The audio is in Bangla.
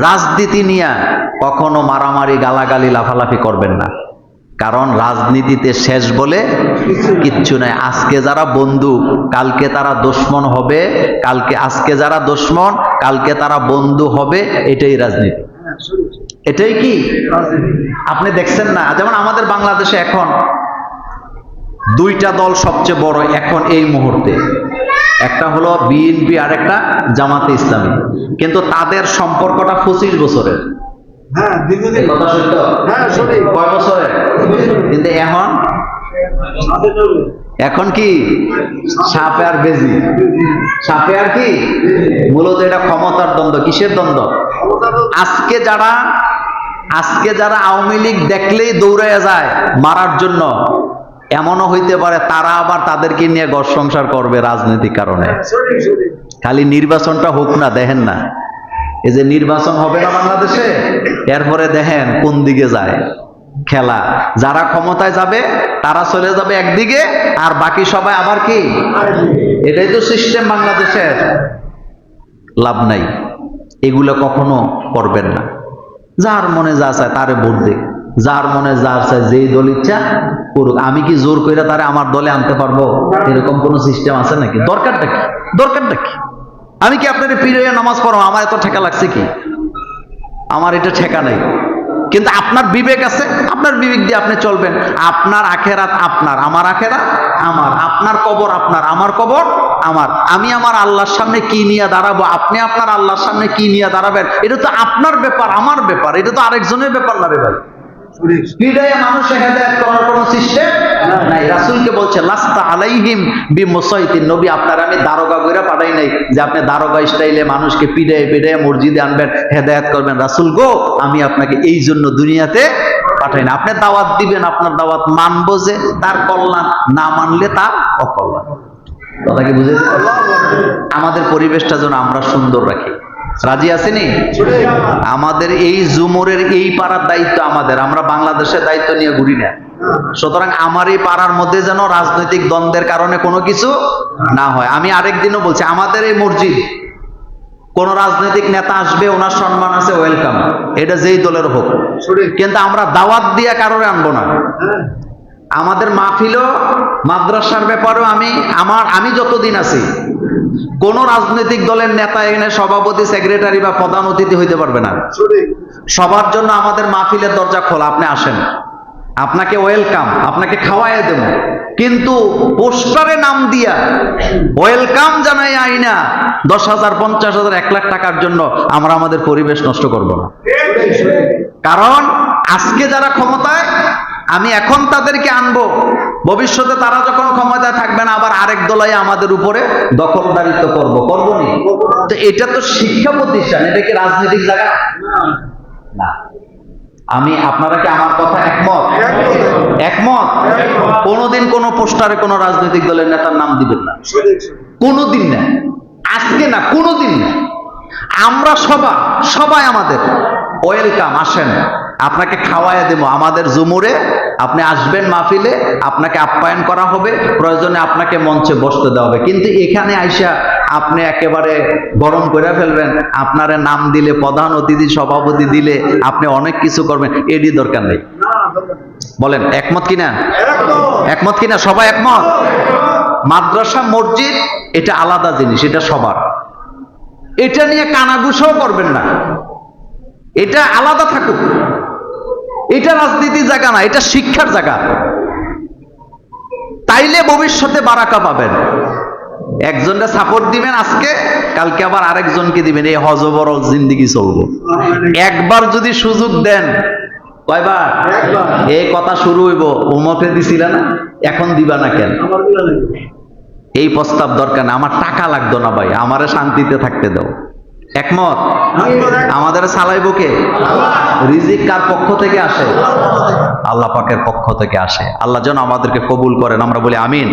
রাজনীতি নিয়ে কখনো মারামারি গালাগালি লাফালাফি করবেন না, কারণ রাজনীতিতে শেষ বলে কিচ্ছু নাই। আজকে যারা বন্ধু কালকে তারা দুশমন হবে, আজকে যারা দুশমন কালকে তারা বন্ধু হবে, এটাই রাজনীতি। এটাই কি আপনি দেখছেন না? যেমন আমাদের বাংলাদেশে এখন দুইটা দল সবচেয়ে বড় এখন এই মুহূর্তে, একটা হলো বিএনপি আর একটা জামাতে ইসলামী, কিন্তু তাদের সম্পর্কটা 25 বছরের। কথা সত্য? কয় বছরের? কিন্তু এখন কি সাপে আর বেজি, সাপে আর কি, মূলত এটা ক্ষমতার দ্বন্দ্ব। কিসের দ্বন্দ্ব? আজকে যারা আওয়ামী লীগ দেখলেই দৌড়াইয়া যায় মারার জন্য, এমনও হইতে পারে তারা আবার তাদেরকে নিয়ে ঘর সংসার করবে রাজনৈতিক কারণে। খালি নির্বাচনটা হোক না, দেখেন না এই যে নির্বাচন হবে না বাংলাদেশে, এরপরে দেখেন কোন দিকে যায় খেলা। যারা ক্ষমতায় যাবে তারা চলে যাবে একদিকে, আর বাকি সবাই আবার কি, এটাই তো সিস্টেম বাংলাদেশের। লাভ নাই, এগুলো কখনো করবেন না। যার মনে যা চায় তারে ভোট দিক, যার মনে যা চায় যেই দল ইচ্ছা করুক। আমি কি জোর করে তারে আমার দলে আনতে পারবো? এরকম কোন সিস্টেম আছে নাকি? দরকারটা কি? আমি কি আপনার পীরে নামাজ পড়ো? আমার এত ঠেকা লাগছে কি? আমার এটা ঠেকা নাই। কিন্তু আপনার বিবেক আছে, আপনার বিবেক দিয়ে আপনি চলবেন। আপনার আখেরাত আপনার, আমার আখেরাত আমার, আপনার কবর আপনার, আমার কবর আমার। আমি আমার আল্লাহর সামনে কি নিয়ে দাঁড়াবো, আপনি আপনার আল্লাহর সামনে কি নিয়ে দাঁড়াবেন, এটা তো আপনার ব্যাপার, আমার ব্যাপার, এটা তো আরেকজনের ব্যাপার না রে ভাই। মানুষের হেদায়েত করার কোনো সিস্টেম নাই। রাসূলকে বলছে লাস্তা আলাইহিম বিমুসাইতিন, নবী আপনার আমি দারোগা কইরা পাঠাই নাই যে আপনি দারোগা স্টাইলে মানুষকে পিড়ায় মসজিদে আনবেন, হেদায়েত করবেন। রাসূল গো, আমি আপনাকে এই জন্য দুনিয়াতে পাঠাই না। আপনি দাওয়াত দিবেন, আপনার দাওয়াত মানবো যে তার কল্যাণ, না মানলে তার অকল্যাণ। কথা কি বুঝেছেন? আমাদের পরিবেশটা যেন আমরা সুন্দর রাখি। রাজি আছেনি? আমাদের এই জুমরের এই পাড়ার দায়িত্ব আমাদের, আমরা বাংলাদেশের দায়িত্ব নিয়ে ঘুরি না। সুতরাং আমার এই পাড়ার মধ্যে যেন রাজনৈতিক দ্বন্দ্বের কারণে কোনো কিছু না হয়। আমি আরেকদিনও বলছি, আমাদের এই মসজিদ কোন রাজনৈতিক নেতা আসবে, ওনার সম্মান আছে, ওয়েলকাম, এটা যেই দলের হোক, কিন্তু আমরা দাওয়াত দিয়ে কারোরে আনবো না। আমাদের মাহফিলও মাদ্রাসার ব্যাপারেও আমি যতদিন আছি কোন রাজনৈতিক দলের নেতা এখানে সভাপতি, সেক্রেটারি বা প্রধান অতিথি হইতে পারবে না। সবার জন্য আমাদের মাহফিলের দরজা খোলা, আপনি আসেন, আপনাকে ওয়েলকাম, আপনাকে খাওয়াইয়া দেব। কিন্তু পোস্টারে নাম দিয়া ওয়েলকাম জানাই আইনা 10,000, 50,000, 1 লাখ টাকার জন্য আমরা আমাদের পরিবেশ নষ্ট করব না। কারণ আজকে যারা ক্ষমতায়, আমি এখন তাদেরকে আনবো, ভবিষ্যতে তারা যখন ক্ষমতায় থাকবে না, আবার আরেক দলাই আমাদের উপরে দখলদারিত্ব করবো নি? তো এটা তো শিক্ষা প্রতিষ্ঠান, এটা কি রাজনৈতিক জায়গা না। আপনারা কি আমার কথা একমত? কোনোদিন কোন পোস্টারে কোন রাজনৈতিক দলের নেতার নাম দিবেন না, কোনোদিন না। আজকে না, কোনোদিন না। আমরা সবাই আমাদের ওয়েলকাম, আসেন, আপনাকে খাওয়াইয়া দেবো। আমাদের জুমুরে আপনি আসবেন, মাহফিলে আপনাকে আপ্যায়ন করা হবে, প্রয়োজনে আপনাকে মঞ্চে বসতে দেওয়া হবে। কিন্তু এখানে আইসা আপনি একেবারে গরম করে ফেলবেন, আপনার নাম দিলে, প্রধান অতিথি, সভাপতি দিলে আপনি অনেক কিছু করবেন, এরই দরকার নেই। বলেন একমত কিনা? সবাই একমত? মাদ্রাসা, মসজিদ এটা আলাদা জিনিস, এটা সবার। এটা নিয়ে কানাঘুষাও করবেন না, এটা আলাদা থাকুক। এটা রাজনীতির জায়গা না, এটা শিক্ষার জায়গা। তাইলে ভবিষ্যতে বারাকা পাবেন। একজনকে সাপোর্ট দিবেন আজকে, কালকে আবার আরেকজনকে দিবেন, এই হজবরল জিন্দেগি চলবে। একবার যদি সুযোগ দেন, কয়বার এই কথা শুরু হইব, উমকে দিছিল না, এখন দিবা না কেন? এই প্রস্তাব দরকার না। আমার টাকা লাগতো না ভাই, আমারে শান্তিতে থাকতে দাও। একমত? আমাদের চালাইবো কে? রিজিক কার পক্ষ থেকে আসে? আল্লাহ পাকের পক্ষ থেকে আসে। আল্লাহ যেন আমাদেরকে কবুল করেন, আমরা বলি আমিন।